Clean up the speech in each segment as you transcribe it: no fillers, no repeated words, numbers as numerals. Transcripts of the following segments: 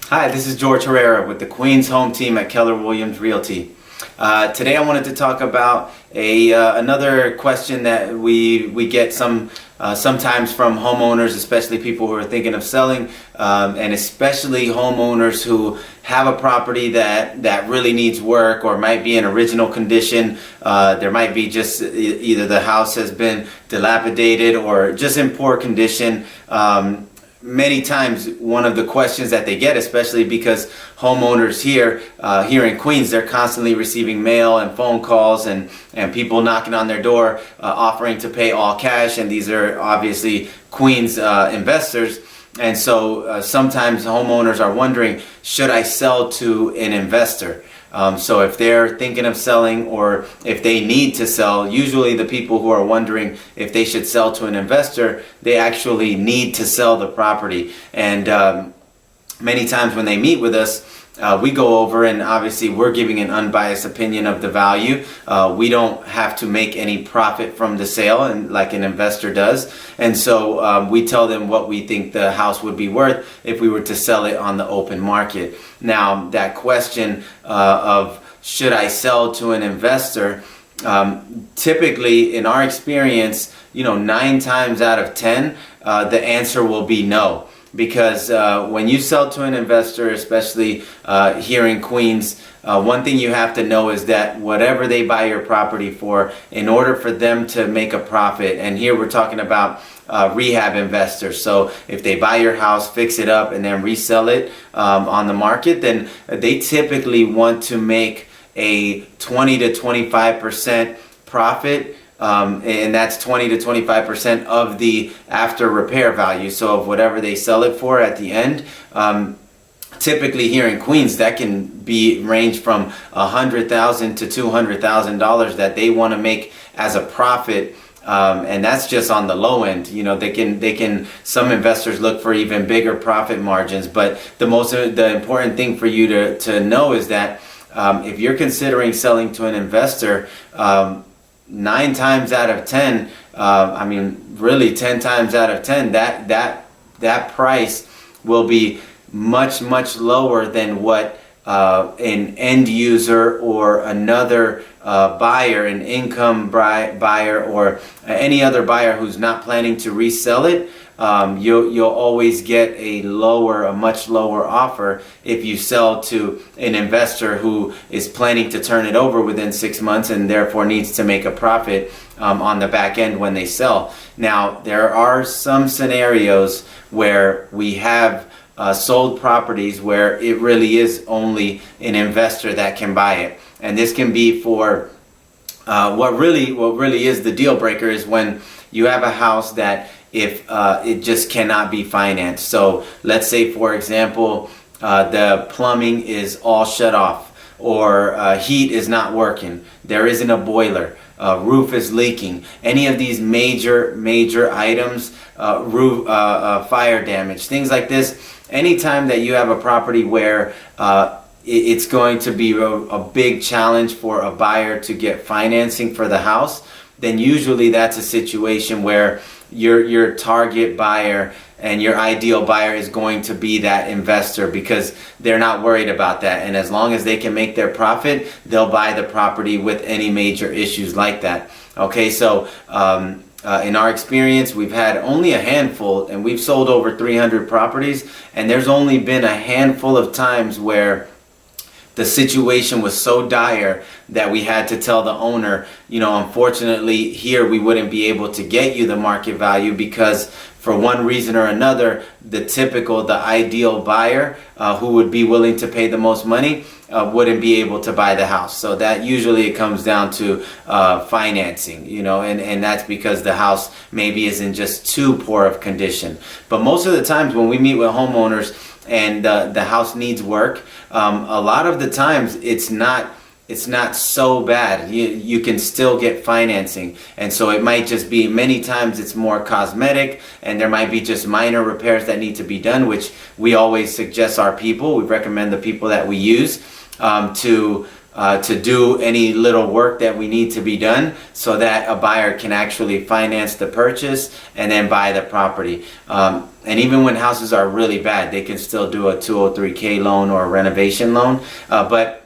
Hi, this is George Herrera with the Queens Home Team at Keller Williams Realty. Today I wanted to talk about another question that we get sometimes from homeowners, especially people who are thinking of selling, and especially homeowners who have a property that really needs work or might be in original condition. There might be just either the house has been dilapidated or just in poor condition. Many times one of the questions that they get, especially because homeowners here in Queens, they're constantly receiving mail and phone calls and people knocking on their door offering to pay all cash, and these are obviously Queens investors. And so sometimes homeowners are wondering, should I sell to an investor? So if they're thinking of selling or if they need to sell, usually the people who are wondering if they should sell to an investor, they actually need to sell the property. And many times when they meet with us, we go over, and obviously we're giving an unbiased opinion of the value. We don't have to make any profit from the sale, and like an investor does. And so we tell them what we think the house would be worth if we were to sell it on the open market. Now, that question of should I sell to an investor, typically in our experience, 9 times out of 10, the answer will be no. Because when you sell to an investor, especially here in Queens, one thing you have to know is that whatever they buy your property for, in order for them to make a profit, and here we're talking about rehab investors. So if they buy your house, fix it up, and then resell it on the market, then they typically want to make a 20 to 25% profit. And that's 20 to 25% of the after repair value. So of whatever they sell it for at the end. Typically here in Queens, that can be range from $100,000 to $200,000 that they want to make as a profit. And that's just on the low end. They can some investors look for even bigger profit margins. But the important thing for you to know is that if you're considering selling to an investor, 9 times out of 10, really 10 times out of 10, that price will be much, much lower than what an end user or another buyer, an income buyer, or any other buyer who's not planning to resell it. You'll always get a much lower offer if you sell to an investor who is planning to turn it over within 6 months and therefore needs to make a profit on the back end when they sell. Now, there are some scenarios where we have sold properties where it really is only an investor that can buy it, and this can be for what really is the deal breaker is when you have a house that if it just cannot be financed. So let's say, for example, the plumbing is all shut off, or heat is not working, there isn't a boiler, roof is leaking, any of these major items, roof fire damage, things like this. Anytime that you have a property where it's going to be a big challenge for a buyer to get financing for the house, then usually that's a situation where your target buyer and your ideal buyer is going to be that investor, because they're not worried about that, and as long as they can make their profit, they'll buy the property with any major issues like that. Okay, so in our experience, we've had only a handful, and we've sold over 300 properties, and there's only been a handful of times where the situation was so dire that we had to tell the owner, unfortunately here we wouldn't be able to get you the market value because for one reason or another, the ideal buyer who would be willing to pay the most money wouldn't be able to buy the house. So that usually it comes down to financing, and that's because the house maybe isn't just too poor of condition. But most of the times when we meet with homeowners and the house needs work, a lot of the times it's not so bad. You can still get financing, and so it might just be, many times it's more cosmetic, and there might be just minor repairs that need to be done, which we always suggest we recommend the people that we use to to do any little work that we need to be done so that a buyer can actually finance the purchase and then buy the property. And even when houses are really bad, they can still do a 203K loan or a renovation loan. But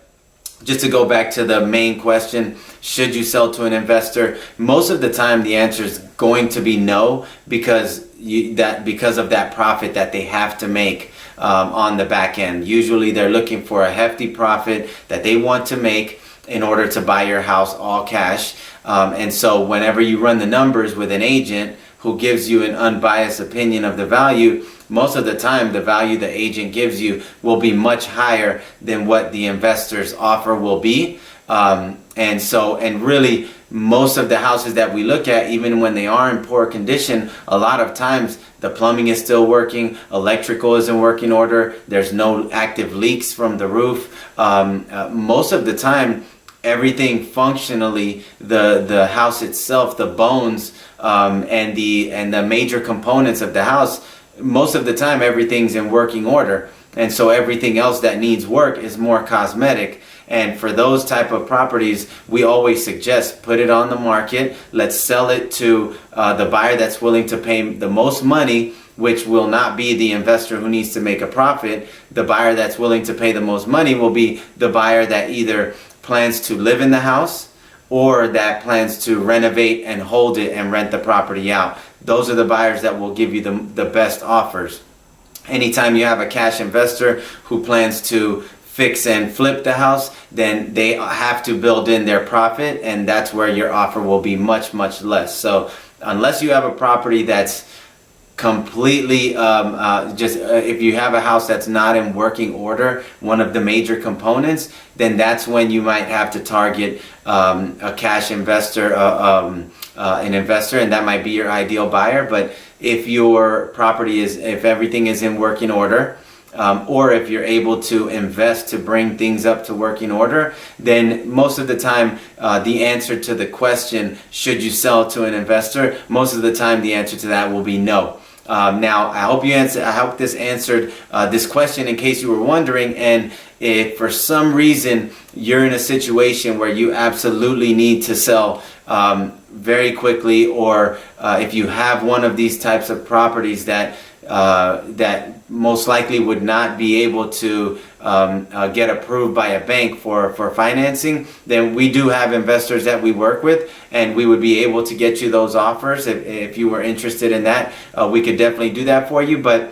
just to go back to the main question, should you sell to an investor? Most of the time the answer is going to be no, because of that profit that they have to make on the back end. Usually they're looking for a hefty profit that they want to make in order to buy your house all cash. And so whenever you run the numbers with an agent who gives you an unbiased opinion of the value, most of the time the value the agent gives you will be much higher than what the investor's offer will be. And really most of the houses that we look at, even when they are in poor condition, a lot of times the plumbing is still working, electrical is in working order, there's no active leaks from the roof. Most of the time everything functionally, the house itself, the bones, and the major components of the house, most of the time everything's in working order. And so everything else that needs work is more cosmetic. And for those type of properties, we always suggest put it on the market. Let's sell it to the buyer that's willing to pay the most money, which will not be the investor who needs to make a profit. The buyer that's willing to pay the most money will be the buyer that either plans to live in the house or that plans to renovate and hold it and rent the property out. Those are the buyers that will give you the best offers. Anytime you have a cash investor who plans to fix and flip the house, then they have to build in their profit, and that's where your offer will be much, much less. So unless you have a property that's completely if you have a house that's not in working order, one of the major components, then that's when you might have to target a cash investor, an investor, and that might be your ideal buyer. But if your property if everything is in working order, or if you're able to invest to bring things up to working order, then most of the time the answer to the question, should you sell to an investor, most of the time the answer to that will be no. Now, I hope this answered this question in case you were wondering. And if for some reason you're in a situation where you absolutely need to sell very quickly, or if you have one of these types of properties that most likely would not be able to get approved by a bank for financing, then we do have investors that we work with, and we would be able to get you those offers. If you were interested in that, we could definitely do that for you. But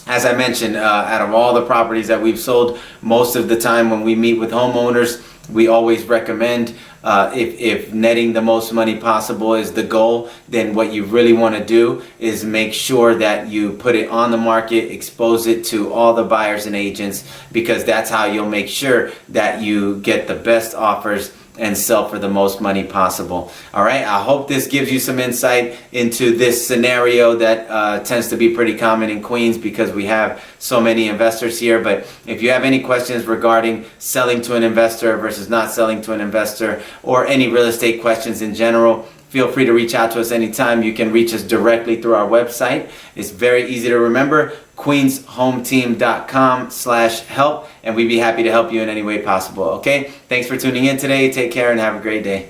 as I mentioned, out of all the properties that we've sold, most of the time when we meet with homeowners, we always recommend, if netting the most money possible is the goal, then what you really want to do is make sure that you put it on the market, expose it to all the buyers and agents, because that's how you'll make sure that you get the best offers and sell for the most money possible. All right, I hope this gives you some insight into this scenario that tends to be pretty common in Queens because we have so many investors here. But if you have any questions regarding selling to an investor versus not selling to an investor, or any real estate questions in general, feel free to reach out to us anytime. You can reach us directly through our website. It's very easy to remember, queenshometeam.com/help, and we'd be happy to help you in any way possible. Okay, thanks for tuning in today. Take care and have a great day.